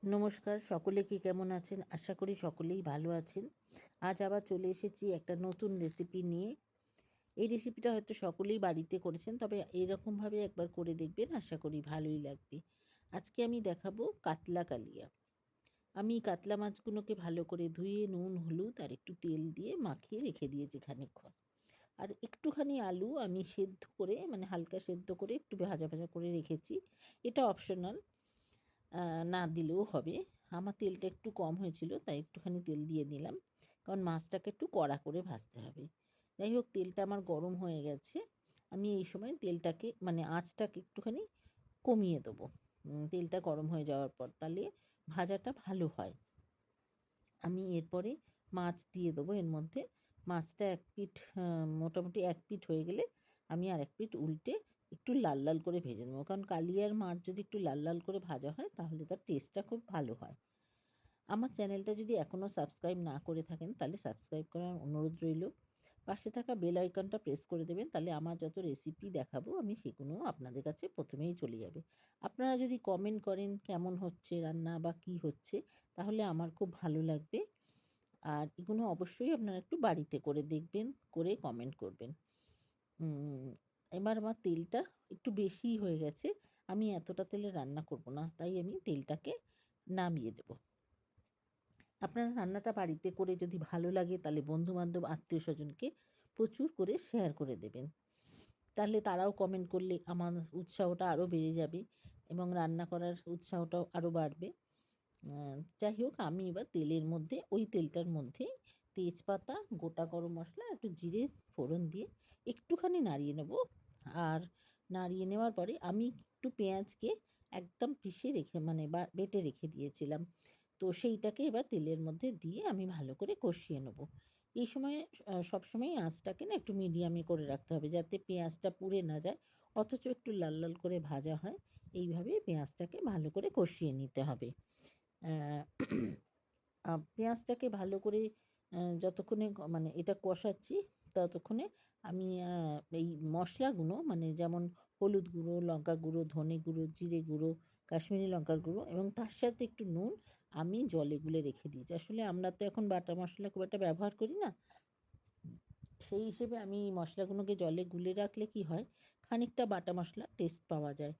নমস্কার, সকলে কি কেমন আছেন? আশা করি সকলেই ভালো আছেন। আজ আবার চলে এসেছি একটা নতুন রেসিপি নিয়ে। এই রেসিপিটা হয়তো সকলেই বাড়িতে করেছেন, তবে এরকমভাবে একবার করে দেখবেন, আশা করি ভালোই লাগবে। আজকে আমি দেখাবো কাতলা কালিয়া। আমি কাতলা মাছগুলোকে ভালো করে ধুয়ে নুন, হলুদ আর একটু তেল দিয়ে মাখিয়ে রেখে দিয়েছি খানিকক্ষণ। আর একটুখানি আলু আমি সেদ্ধ করে, মানে হালকা সেদ্ধ করে একটু ভাজা ভাজা করে রেখেছি। এটা অপশনাল, না দিলেও হবে। আমার তেলটা একটু কম হয়েছিল, তাই একটুখানি তেল দিয়ে দিলাম, কারণ মাছটাকে একটু কড়া করে ভাজতে হবে। যাই হোক, তেলটা আমার গরম হয়ে গেছে। আমি এই সময় তেলটাকে, মানে আঁচটাকে একটুখানি কমিয়ে দেবো তেলটা গরম হয়ে যাওয়ার পর, তাহলে ভাজাটা ভালো হয়। আমি এরপরে মাছ দিয়ে দেবো এর মধ্যে। মাছটা এক পিঠ, মোটামুটি এক পিঠ হয়ে গেলে আমি আর এক পিঠ উল্টে একটু লাল লাল করে ভেজে নেবো, কারণ কালিয়ার মাছ যদি একটু লাল লাল করে ভাজা হয় তাহলে তার টেস্টটা খুব ভালো হয়। আমার চ্যানেলটা যদি এখনও সাবস্ক্রাইব না করে থাকেন তাহলে সাবস্ক্রাইব করার অনুরোধ রইল। পাশে থাকা বেল আইকনটা প্রেস করে দেবেন, তাহলে আমার যত রেসিপি দেখাবো আমি সেগুলো আপনাদের কাছে প্রথমেই চলে যাবে। আপনারা যদি কমেন্ট করেন কেমন হচ্ছে রান্না বা কী হচ্ছে, তাহলে আমার খুব ভালো লাগবে। আর এগুলো অবশ্যই আপনারা একটু বাড়িতে করে দেখবেন, করে কমেন্ট করবেন। এবার আমার তেলটা একটু বেশিই হয়ে গেছে। আমি এতটা তেলে রান্না করব না, তাই আমি তেলটাকে নামিয়ে দেব। আপনারা রান্নাটা বাড়িতে করে যদি ভালো লাগে, তাহলে বন্ধুবান্ধব, আত্মীয়স্বজনকে প্রচুর করে শেয়ার করে দেবেন। তাহলে তারাও কমেন্ট করলে আমার উৎসাহটা আরও বেড়ে যাবে এবং রান্না করার উৎসাহটাও আরও বাড়বে। যাই হোক, আমি এবার তেলের মধ্যে, ওই তেলটার মধ্যেই তেজপাতা, গোটা গরম মশলা, একটু জিরে ফোড়ন দিয়ে একটুখানি নাড়িয়ে নেব। আর নাড়িয়ে নেওয়ার পরে আমি একটু পেঁয়াজকে একদম পিষে রেখে, মানে বেটে রেখে দিয়েছিলাম, তো সেইটাকে এবার তেলের মধ্যে দিয়ে আমি ভালো করে কষিয়ে নেব। এই সময় সবসময় আঁচটাকে না একটু মিডিয়ামে করে রাখতে হবে, যাতে পেঁয়াজটা পুড়ে না যায়, অথচ একটু লাল লাল করে ভাজা হয়। এইভাবে পেঁয়াজটাকে ভালো করে কষিয়ে নিতে হবে। পেঁয়াজটাকে ভালো করে যতক্ষণে মানে এটা কষাচ্ছি, ততক্ষণে আমি এই মশলাগুলো, মানে যেমন হলুদ গুঁড়ো, লঙ্কা গুঁড়ো, ধনে গুঁড়ো, জিরে গুঁড়ো, কাশ্মীরি লঙ্কার গুঁড়ো এবং তার সাথে একটু নুন আমি জলে গুলে রেখে দিয়েছি। আসলে আমরা তো এখন বাটা মশলা খুব একটা ব্যবহার করি না, সেই হিসেবে আমি এই মশলাগুলোকে জলে গুলে রাখলে কি হয়, খানিকটা বাটা মশলার টেস্ট পাওয়া যায়।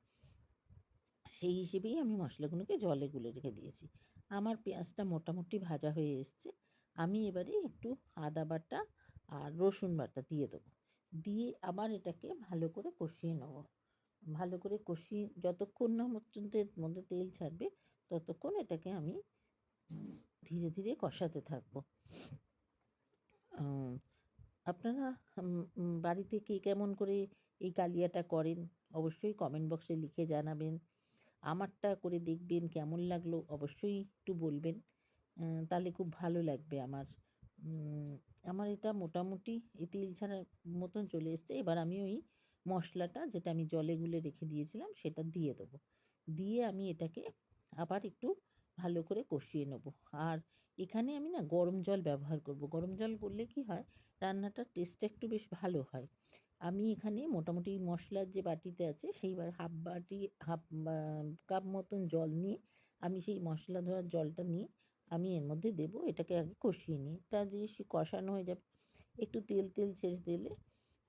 সেই হিসেবেই আমি মশলাগুলোকে জলে গুলে রেখে দিয়েছি। আমার পেঁয়াজটা মোটামুটি ভাজা হয়ে এসছে। আমি এবারে একটু আদা বাটা আর রসুন বাটা দিয়ে দেবো। দিয়ে আবার এটাকে ভালো করে কষিয়ে নেব। ভালো করে কষিয়ে যতক্ষণ না পর্যন্ত এর মধ্যে তেল ছাড়বে, ততক্ষণ এটাকে আমি ধীরে ধীরে কষাতে থাকবো। আপনারা বাড়িতে কে কেমন করে এই কালিয়াটা করেন, অবশ্যই কমেন্ট বক্সে লিখে জানাবেন। আমারটা করে দেখবেন, কেমন লাগলো অবশ্যই একটু বলবেন। তাহলে খুব ভালো লাগবে আমার। আমার এটা মোটামুটি এই তেল ছাড়ার মতন চলে এসছে। এবার আমি ওই মশলাটা, যেটা আমি জলে গুলে রেখে দিয়েছিলাম, সেটা দিয়ে দেবো। দিয়ে আমি এটাকে আবার একটু ভালো করে কষিয়ে নেব। আর এখানে আমি না গরম জল ব্যবহার করব। গরম জল করলে কি হয়, রান্নাটার টেস্টটা একটু বেশ ভালো হয়। আমি এখানে মোটামুটি মশলার যে বাটিতে আছে, সেইবার হাফ বাটি, হাফ কাপ মতন জল নিয়ে আমি সেই মশলা ধোয়ার জলটা নিয়ে আমি এর মধ্যে দেবো। এটাকে আগে কষিয়ে নিই, এটা যে কষানো হয়ে যাবে, একটু তেল তেল ছেড়ে দিলে,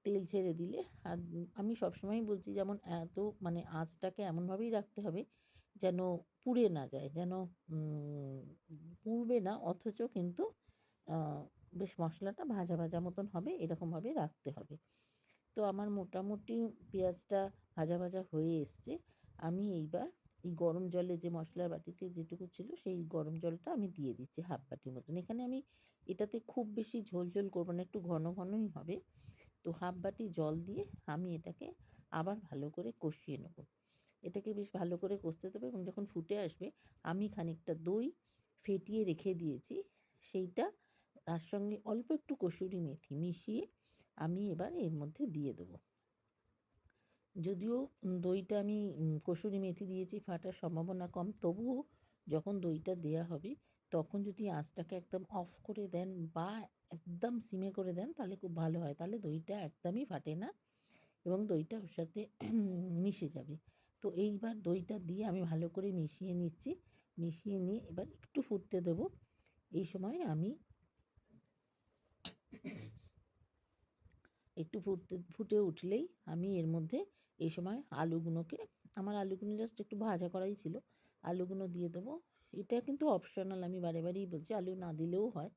তেল ছেড়ে দিলে, আর আমি সবসময়ই বলছি, যেমন এত মানে আঁচটাকে এমনভাবেই রাখতে হবে যেন পুড়ে না যায়, যেন পুড়বে না, অথচ কিন্তু বেশ মশলাটা ভাজা ভাজা মতন হবে, এরকমভাবে রাখতে হবে। তো আমার মোটামুটি পেঁয়াজটা ভাজা ভাজা হয়ে এসছে। আমি এইবার এই গরম জলে, যে মশলার বাটিতে যেটুকু ছিল, সেই গরম জলটা আমি দিয়ে দিচ্ছি হাফ বাটির মতন। এখানে আমি এটাতে খুব বেশি ঝোল ঝোল করবো না, একটু ঘন ঘনই হবে। তো হাফ বাটি জল দিয়ে আমি এটাকে আবার ভালো করে কষিয়ে নেব। এটাকে বেশ ভালো করে কষতে দেবে, এবং যখন ফুটে আসবে, আমি খানিকটা দই ফেটিয়ে রেখে দিয়েছি, সেইটা তার সঙ্গে অল্প একটু কসুরি মেথি মিশিয়ে আমি এবার এর মধ্যে দিয়ে দেবো। যদিও দইটা আমি কসুরি মেথি দিয়েছি, ফাটার সম্ভাবনা কম, তবুও যখন দইটা দেয়া হবে, তখন যদি আঁচটাকে একদম অফ করে দেন বা একদম সিমে করে দেন, তাহলে খুব ভালো হয়। তাহলে দইটা একদমই ফাটে না এবং দইটা ওর সাথে মিশে যাবে। তো এইবার দইটা দিয়ে আমি ভালো করে মিশিয়ে নিচ্ছি। মিশিয়ে নিয়ে এবার একটু ফুটতে দেবো। এই সময় আমি একটু ফুটে উঠলেই আমি এর মধ্যে এই সময় আলুগুলোকে, আমার আলুগুলো জাস্ট একটু ভাজা করাই ছিল, আলুগুলো দিয়ে দেবো। এটা কিন্তু অপশনাল, আমি বারে বারেই বলছি, আলু না দিলেও হয়।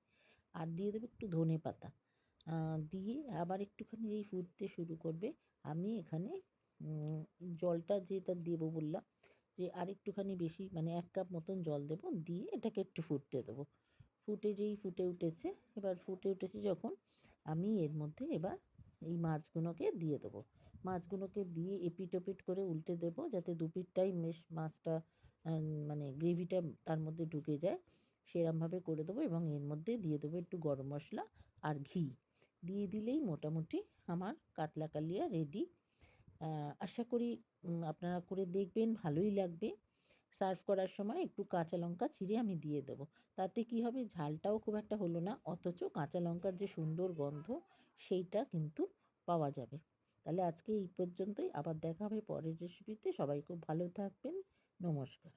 আর দিয়ে দেবো একটু ধনেপাতা। দিয়ে আবার একটুখানি এই ফুটতে শুরু করবে, আমি এখানে জলটা যেটা দেবো বললাম যে আর একটুখানি বেশি, মানে 1 কাপ মতন জল দেবো, দিয়ে এটাকে একটু ফুটতে দেবো। ফুটে উঠেছে, এবার ফুটে উঠেছে যখন, আমি এর মধ্যে এবার এই মাছগুলোকে দিয়ে দেবো। মাছগুলোকে দিয়ে এপিট ওপিট করে উল্টে দেবো, যাতে দুপিঠটাই মাছটা মানে গ্রেভিটা তার মধ্যে ঢুকে যায়, সেরমভাবে করে দেবো। এবং এর মধ্যে দিয়ে দেবো একটু গরম মশলা আর ঘি। দিয়ে দিলেই মোটামুটি আমার কাতলা কালিয়া রেডি। আশা করি আপনারা করে দেখবেন, ভালোই লাগবে। সার্ভ করার সময় একটু কাঁচা লঙ্কা চিরে আমি দিয়ে দেবো। তাতে কি হবে, ঝালটাও খুব একটা হলো না, অথচ কাঁচা লঙ্কার যে সুন্দর গন্ধ সেইটা কিন্তু পাওয়া যাবে। তাহলে আজকে এই পর্যন্তই, আবার দেখা হবে পরের রেসিপিতে। সবাই খুব ভালো থাকবেন। নমস্কার।